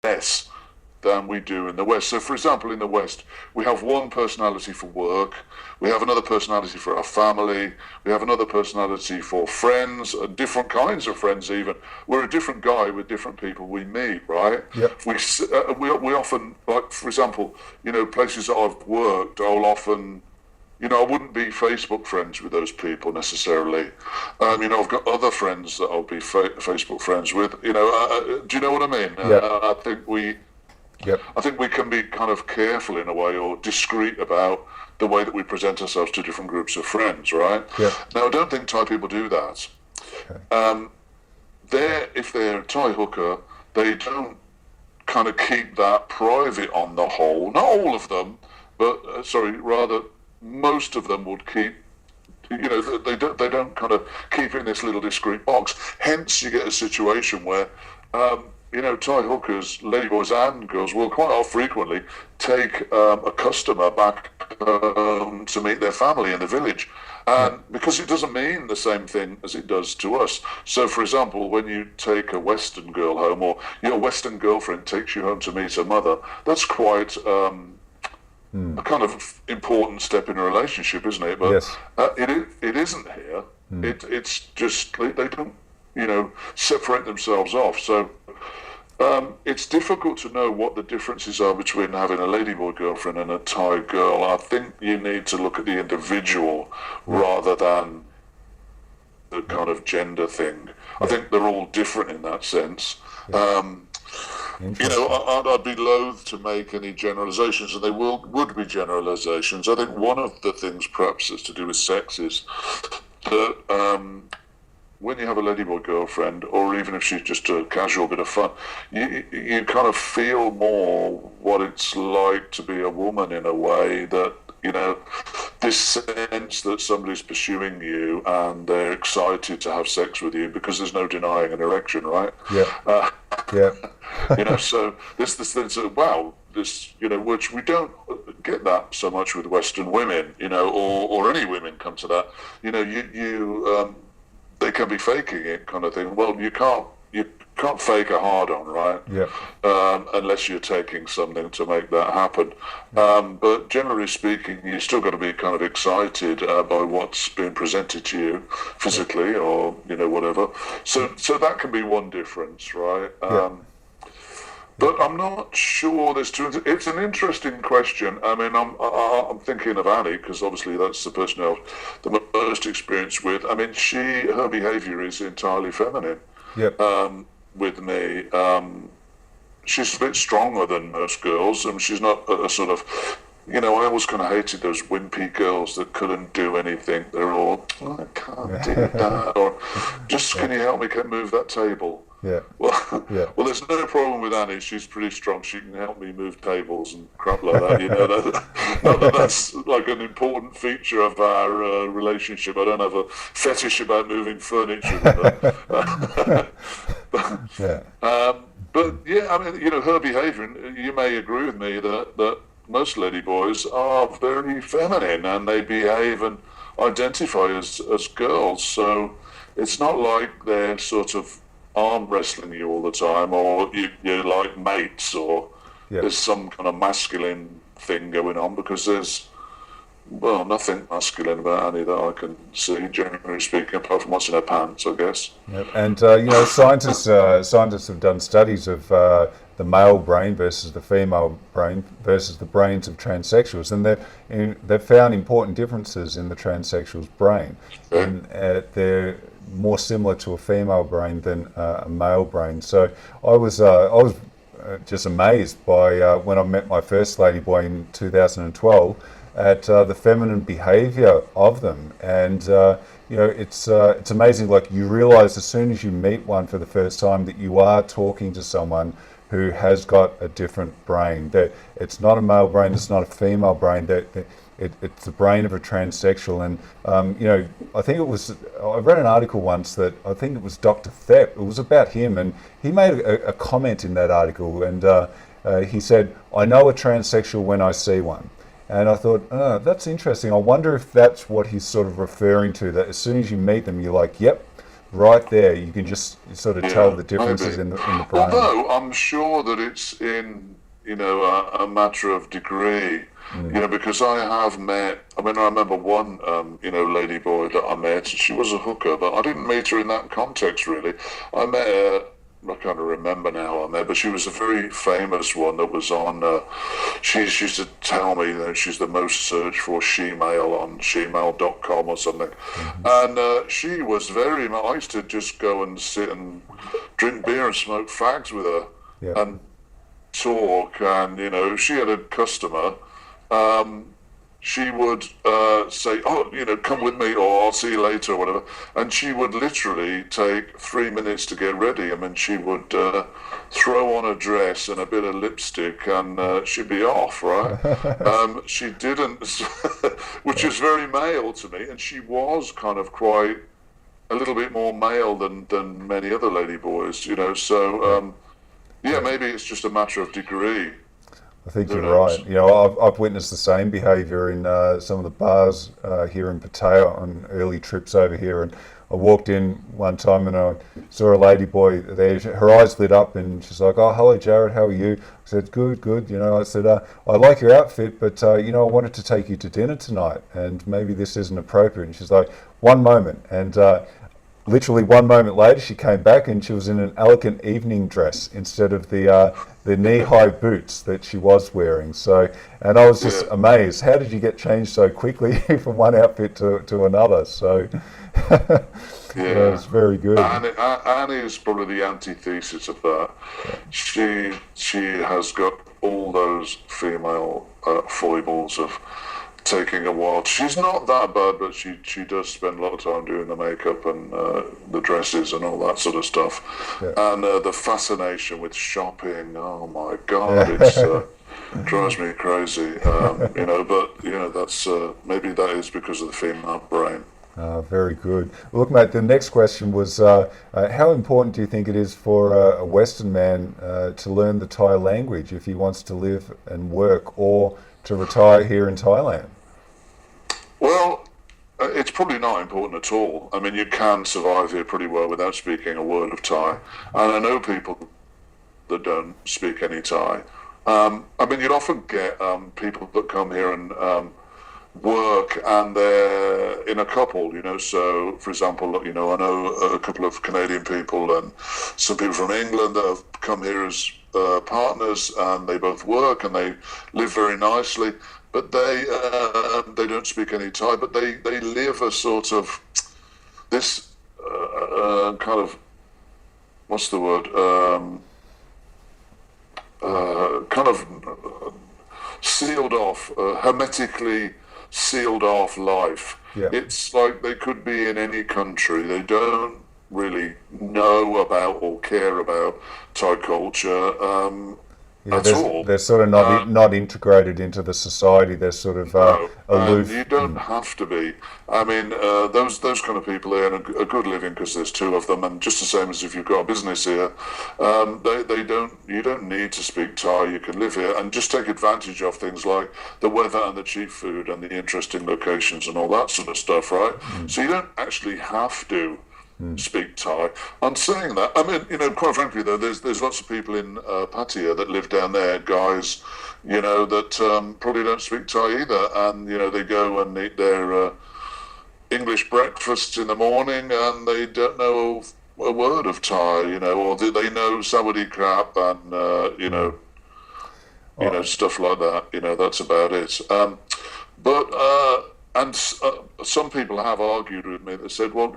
less than we do in the West. So, for example, in the West, we have one personality for work, we have another personality for our family, we have another personality for friends, different kinds of friends even. We're a different guy with different people we meet, right? Yep. We often, like, for example, places that I've worked, I'll often, I wouldn't be Facebook friends with those people necessarily. I've got other friends that I'll be Facebook friends with. Do you know what I mean? Yep. Yep. I think we can be kind of careful in a way, or discreet about the way that we present ourselves to different groups of friends, right? Yep. Now, I don't think Thai people do that. Okay. If they're a Thai hooker, they don't kind of keep that private on the whole. Not all of them, but rather most of them would keep. They don't kind of keep it in this little discreet box. Hence, you get a situation where. Thai hookers, ladyboys and girls, will frequently take a customer back to meet their family in the village. And because it doesn't mean the same thing as it does to us. So, for example, when you take a Western girl home, or your Western girlfriend takes you home to meet her mother, that's quite a kind of important step in a relationship, isn't it? But Yes. it isn't here. It's just they don't, separate themselves off. So it's difficult to know what the differences are between having a ladyboy girlfriend and a Thai girl. I think you need to look at the individual rather than the kind of gender thing. I think they're all different in that sense. I'd be loath to make any generalizations, and they would be generalizations. I think one of the things perhaps that's to do with sex is that when you have a ladyboy girlfriend, or even if she's just a casual bit of fun, you kind of feel more what it's like to be a woman in a way that, this sense that somebody's pursuing you and they're excited to have sex with you because there's no denying an erection, right? Yeah. Yeah. So this sense of, wow, which we don't get that so much with Western women, or any women come to that. They can be faking it, kind of thing. Well, you can't fake a hard on, right? Yeah. Unless you're taking something to make that happen. But generally speaking, you still got to be kind of excited by what's being presented to you physically, or whatever. So that can be one difference, right? But I'm not sure there's two. It's an interesting question. I mean, I'm thinking of Annie, because obviously that's the person I have the most experience with. I mean, her behaviour is entirely feminine. Yep. With me, she's a bit stronger than most girls, and she's not a sort of. I always kind of hated those wimpy girls that couldn't do anything. They're all, I can't do that, or just can you help me move that table? Yeah. Well, there's no problem with Annie. She's pretty strong. She can help me move tables and crap like that. Not that that's like an important feature of our relationship. I don't have a fetish about moving furniture with her. But yeah, I mean, her behaviour, and you may agree with me that most ladyboys are very feminine, and they behave and identify as girls. So it's not like they're sort of arm wrestling you all the time, or you're like mates, or there's some kind of masculine thing going on, because there's nothing masculine about Annie that I can see, generally speaking, apart from what's in her pants, I guess. Yep. And scientists have done studies of the male brain versus the female brain versus the brains of transsexuals, and they've found important differences in the transsexual's brain, and they're more similar to a female brain than a male brain. So I was just amazed by when I met my first ladyboy in 2012 at the feminine behaviour of them, and it's amazing. Like, you realise as soon as you meet one for the first time that you are talking to someone who has got a different brain. That it's not a male brain, it's not a female brain. It's the brain of a transsexual. And I think I read an article once that I think it was Dr. Thep. It was about him, and he made a comment in that article, and he said, "I know a transsexual when I see one." And I thought, oh, that's interesting. I wonder if that's what he's sort of referring to, that as soon as you meet them, you're like, yep, right there, you can just sort of tell Yeah, the differences maybe. in the brain. Although I'm sure that it's in, a matter of degree, because I have met, I mean, I remember one, ladyboy that I met, she was a hooker, but I didn't meet her in that context, really. I met her, I can't remember now I met, but she was a very famous one that was on, she used to tell me that she's the most searched for she-male on shemale.com or something. Hmm. And she was very, I used to just go and sit and drink beer and smoke fags with her Yeah. and talk. And, if she had a customer, um, she would say, "Oh, come with me, or I'll see you later," or whatever. And she would literally take 3 minutes to get ready. I mean, she would throw on a dress and a bit of lipstick, and she'd be off, right? She didn't, which is very male to me, and she was kind of quite a little bit more male than many other ladyboys. So Yeah. yeah, Yeah. maybe it's just a matter of degree. I think Who you're right. knows? I've witnessed the same behaviour in some of the bars here in Pattaya on early trips over here. And I walked in one time and I saw a lady boy there. Her eyes lit up and she's like, "Oh, hello, Jarod. How are you?" I said, "Good, good." I said, "I like your outfit, but I wanted to take you to dinner tonight, and maybe this isn't appropriate." And she's like, "One moment," and literally 1 moment later, she came back and she was in an elegant evening dress instead of the knee-high boots that she was wearing. So, and I was just Yeah. amazed. How did you get changed so quickly from one outfit to another? So, yeah, Yeah. it's very good. Annie is probably the antithesis of that. She has got all those female foibles of taking a while. She's not that bad, but she does spend a lot of time doing the makeup and the dresses and all that sort of stuff. Yeah. And the fascination with shopping. Oh my God, it's Yeah. drives me crazy. But that's maybe that is because of the female brain. Very good. Well, look, mate, the next question was how important do you think it is for a Western man to learn the Thai language if he wants to live and work or to retire here in Thailand? Well, it's probably not important at all. I mean, you can survive here pretty well without speaking a word of Thai. And I know people that don't speak any Thai. I mean, you'd often get people that come here and work and they're in a couple. So, for example, I know a couple of Canadian people and some people from England that have come here as partners, and they both work and they live very nicely. But they don't speak any Thai, but they live a sort of this kind of, what's the word, kind of sealed off, hermetically sealed off life. Yeah. It's like they could be in any country. They don't really know about or care about Thai culture Yeah, at all. they're sort of not integrated into the society. They're sort of No, and aloof. you don't have to be. I mean, those kind of people earn a good living because there's two of them, and just the same as if you've got a business here, they don't. You don't need to speak Thai. You can live here and just take advantage of things like the weather and the cheap food and the interesting locations and all that sort of stuff, right? So you don't actually have to speak Thai. I'm saying that. I mean, quite frankly, though, there's lots of people in Pattaya that live down there, guys, that probably don't speak Thai either, and they go and eat their English breakfast in the morning, and they don't know a word of Thai, or they know Sawadee Krap and Oh, stuff like that. That's about it. But some people have argued with me. They said, well,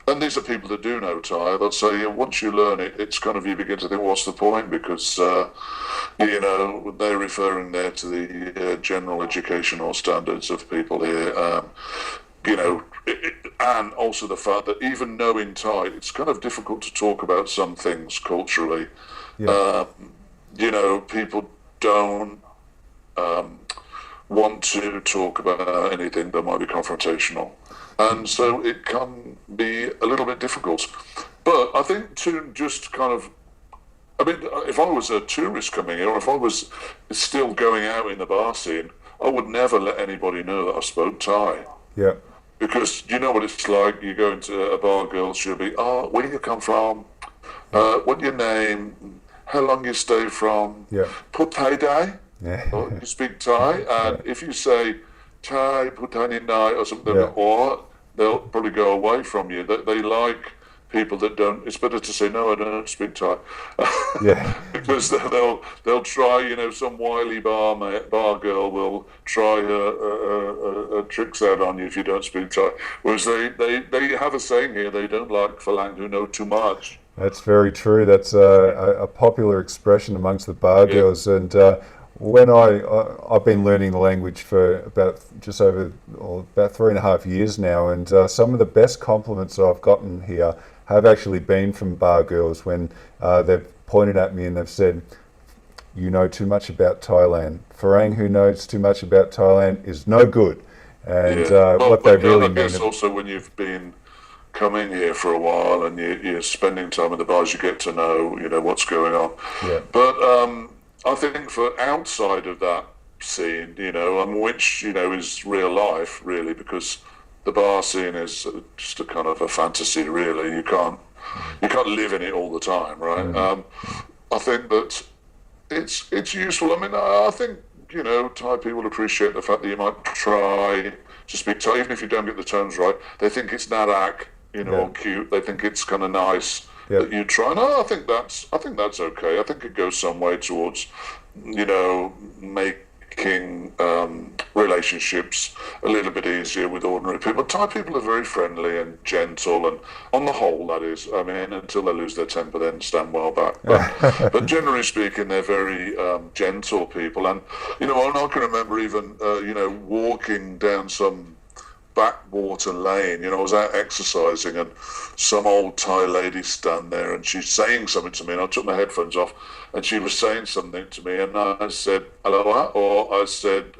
and these are people that do know Thai. They'll say, yeah, once you learn it, it's kind of, you begin to think, what's the point? Because they're referring there to the general educational standards of people here. And also the fact that even knowing Thai, it's kind of difficult to talk about some things culturally. yeah. People don't want to talk about anything that might be confrontational. And so it can be a little bit difficult. But I think to just kind of, I mean, if I was a tourist coming here, or if I was still going out in the bar scene, I would never let anybody know that I spoke Thai. Yeah. because you know what it's like. You go into a bar, girl, she'll be, oh, where you come from? What your name? How long you stay from? Yeah. Put Thai Dai? Or Yeah. you speak Thai, and if you say Thai, Put Thai Nai or something, Yeah. or they'll probably go away from you. They like people that don't. It's better to say no, I don't speak Thai, Yeah. because they'll try. You know, some wily bar girl will try her tricks out on you if you don't speak Thai. Whereas they have a saying here: they don't like Falang who know too much. That's very true. That's a popular expression amongst the bar Yeah, girls. And when I've been learning the language for about just over or about 3.5 years now, and some of the best compliments I've gotten here have actually been from bar girls when they've pointed at me and they've said, "You know too much about Thailand. Farang who knows too much about Thailand is no good." And yeah. Well, what they I really guess mean. also when you've been coming here for a while and you're spending time in the bars, you get to know, what's going on. Yeah. But I think for outside of that scene, which, is real life, really, because the bar scene is just a kind of a fantasy, really. You can't live in it all the time, right? I think that it's useful. I mean, I think, Thai people appreciate the fact that you might try to speak Thai, even if you don't get the tones right. They think it's narak, Yeah. or cute. They think it's kind of nice Yeah. that you try. And I think that's okay. I think it goes some way towards, making relationships a little bit easier with ordinary people. Thai people are very friendly and gentle, and on the whole, that is. I mean, until they lose their temper, then stand well back. But generally speaking, they're very gentle people. And and I can remember even walking down some backwater lane. I was out exercising and some old Thai lady stand there and she's saying something to me, and I took my headphones off and she was saying something to me, and I said, aloha, or I said,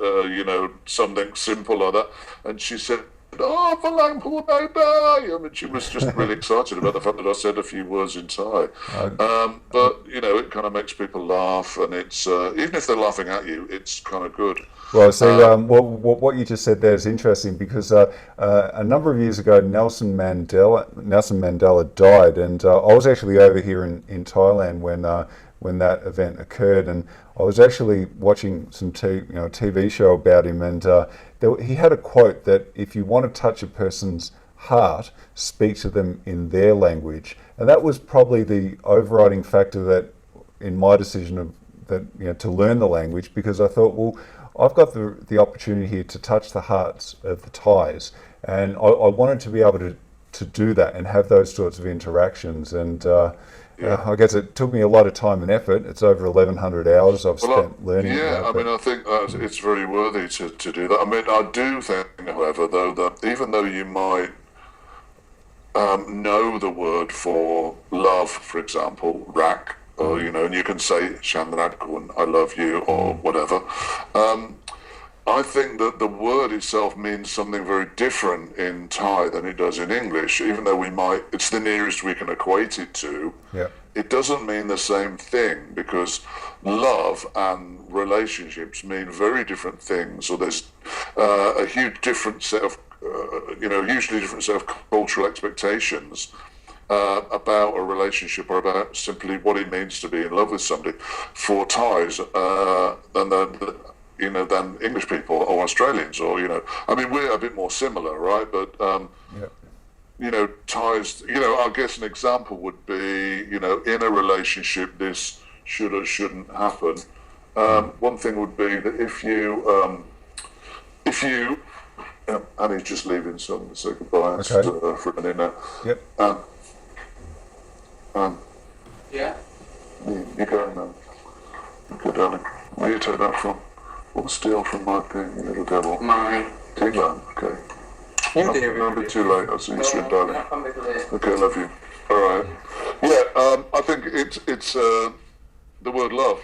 something simple like that. And she said, oh, Falang Punai Dai. I mean, she was just really excited about the fact that I said a few words in Thai. But, it kind of makes people laugh, and it's, even if they're laughing at you, it's kind of good. Well, see, what you just said there is interesting because a number of years ago, Nelson Mandela died, and I was actually over here in Thailand when that event occurred, and I was actually watching some TV show about him, and he had a quote that if you want to touch a person's heart, speak to them in their language, and that was probably the overriding factor that in my decision to learn the language, because I thought, well, I've got the opportunity here to touch the hearts of the Thais, and I wanted to be able to do that and have those sorts of interactions. And I guess it took me a lot of time and effort. It's over 1,100 hours I've spent learning. Yeah, I mean, I think it's very worthy to do that. I mean, I do think, however, though, that even though you might know the word for love, for example, rak, or and you can say Shanradkun, I love you, or whatever. I think that the word itself means something very different in Thai than it does in English, even though it's the nearest we can equate it to. Yeah. It doesn't mean the same thing, because love and relationships mean very different things. So there's a huge different set of, hugely different set of cultural expectations about a relationship, or about simply what it means to be in love with somebody for Thais than English people or Australians, or I mean, we're a bit more similar, right? But Thais, I guess an example would be, in a relationship, this should or shouldn't happen. One thing would be that if you Annie's just leaving, so I'm going to say goodbye for a minute now. Yep. Yeah. You go now. Okay, darling. Where you take that from? What steal from my thing, you little devil? Mine. Tingland, okay. Don't be too late. I'll see you soon, darling. Okay, love you. All right. Yeah, I think it's the word love.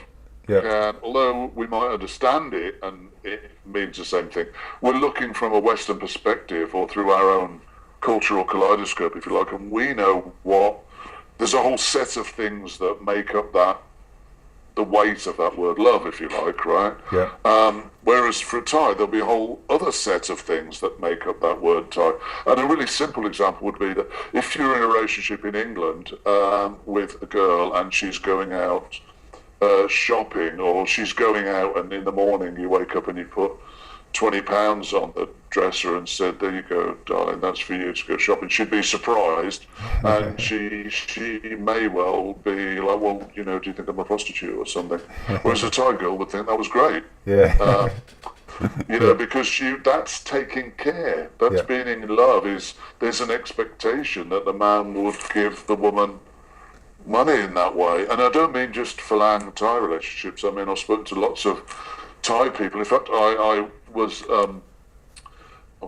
Yeah. And although we might understand it and it means the same thing, we're looking from a Western perspective, or through our own cultural kaleidoscope, if you like, and we know there's a whole set of things that make up that the weight of that word love, if you like, right? Yeah. Whereas for a Thai, there'll be a whole other set of things that make up that word Thai. And a really simple example would be that if you're in a relationship in England with a girl and she's going out shopping, or she's going out and in the morning you wake up and you put £20 on the dresser and said, "There you go, darling, that's for you to go shopping," she'd be surprised, and she may well be like, "Well, you know, do you think I'm a prostitute or something?" Whereas a Thai girl would think that was great. Yeah. You know, because that's taking care. That's being in love. There's an expectation that the man would give the woman money in that way. And I don't mean just Falang Thai relationships. I mean, I've spoken to lots of Thai people. In fact, I was going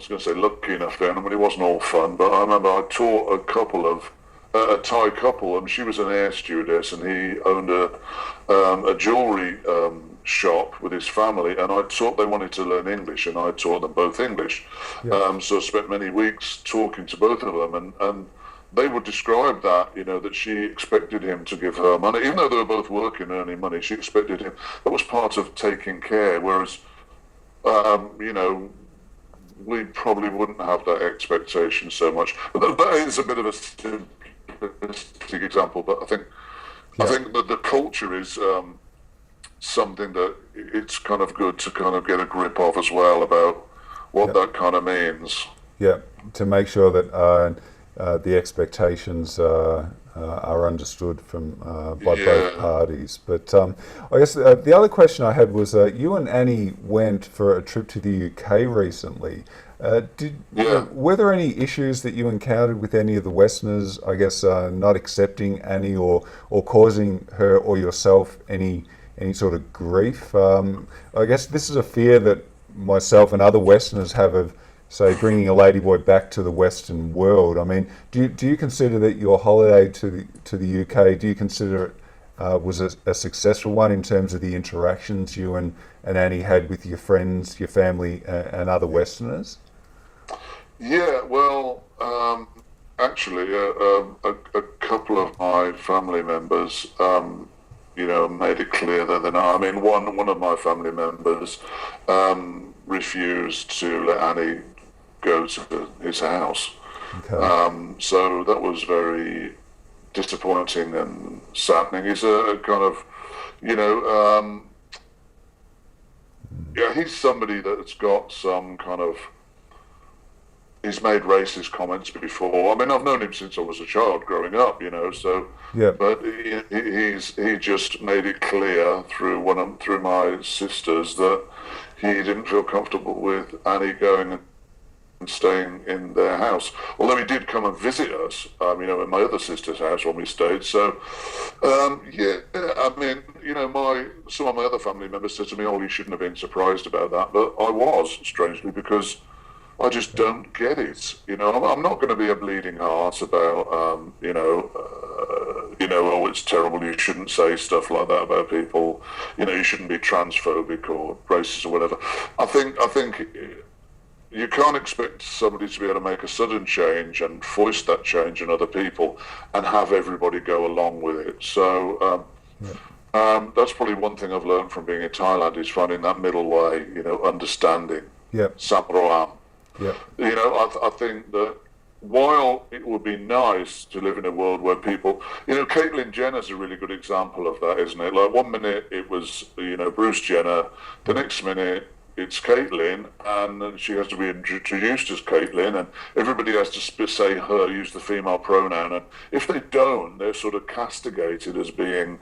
to say lucky enough then. I mean, it wasn't all fun, but I remember I taught a Thai couple, and she was an air stewardess, and he owned a jewelry shop with his family, and I taught, they wanted to learn English, and I taught them both English. So I spent many weeks talking to both of them, and they would describe that, you know, that she expected him to give her money, even though they were both working, earning money. She expected him. That was part of taking care. Whereas, you know, we probably wouldn't have that expectation so much. But that is a bit of a simplistic example. But I think that the culture is something that it's kind of good to kind of get a grip of as well, about what that kind of means. Yeah, to make sure that the expectations are understood from by both parties. But I guess the other question I had was, you and Annie went for a trip to the UK recently. Were there any issues that you encountered with any of the Westerners, I guess, not accepting Annie or causing her or yourself any sort of grief? I guess this is a fear that myself and other Westerners have of, say, bringing a ladyboy back to the Western world. I mean, do you consider that your holiday to the UK, do you consider it was a successful one in terms of the interactions you and Annie had with your friends, your family, and other Westerners? Yeah, well, actually, a couple of my family members, you know, made it clear that they're not. I mean, one of my family members refused to let Annie go to his house. Okay. So that was very disappointing and saddening. He's a kind of, you know, he's somebody that's got some kind of, he's made racist comments before. I mean, I've known him since I was a child growing up, you know, so, but he just made it clear through my sisters that he didn't feel comfortable with Annie going and staying in their house. Although he did come and visit us, you know, at my other sister's house when we stayed. So, I mean, you know, some of my other family members said to me, "Oh, you shouldn't have been surprised about that," but I was, strangely, because I just don't get it. You know, I'm not going to be a bleeding heart about, you know, oh, it's terrible, you shouldn't say stuff like that about people. You know, you shouldn't be transphobic or racist or whatever. I think you can't expect somebody to be able to make a sudden change and foist that change on other people and have everybody go along with it. So that's probably one thing I've learned from being in Thailand, is finding that middle way, you know, understanding. Samroam. You know, I think that while it would be nice to live in a world where people, you know, Caitlyn Jenner's a really good example of that, isn't it? Like, one minute it was, you know, Bruce Jenner, the next minute it's Caitlyn, and she has to be introduced as Caitlyn, and everybody has to say her, use the female pronoun, and if they don't, they're sort of castigated as being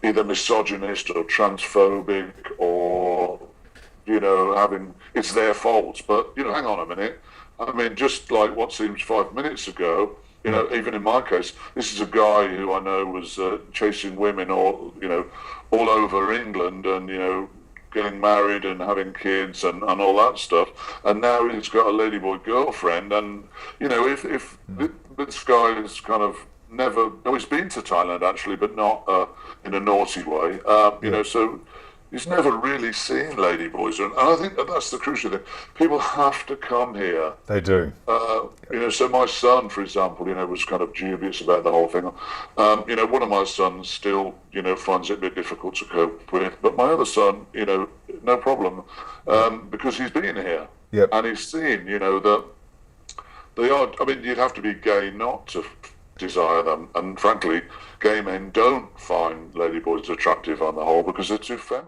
either misogynist or transphobic, or, you know, it's their fault. But, you know, hang on a minute. I mean, just like what seems 5 minutes ago, you know, even in my case, this is a guy who I know was chasing women all over England, and, you know, getting married and having kids and all that stuff. And now he's got a ladyboy girlfriend. And, you know, if this guy is kind of he's been to Thailand actually, but not in a naughty way, you know, so he's never really seen ladyboys, and I think that's the crucial thing. People have to come here. They do. So my son, for example, was kind of dubious about the whole thing. One of my sons still, finds it a bit difficult to cope with, but my other son, no problem, because he's been here. Yep. And he's seen, that they are, I mean, you'd have to be gay not to desire them, and frankly, gay men don't find ladyboys attractive on the whole because they're too feminine.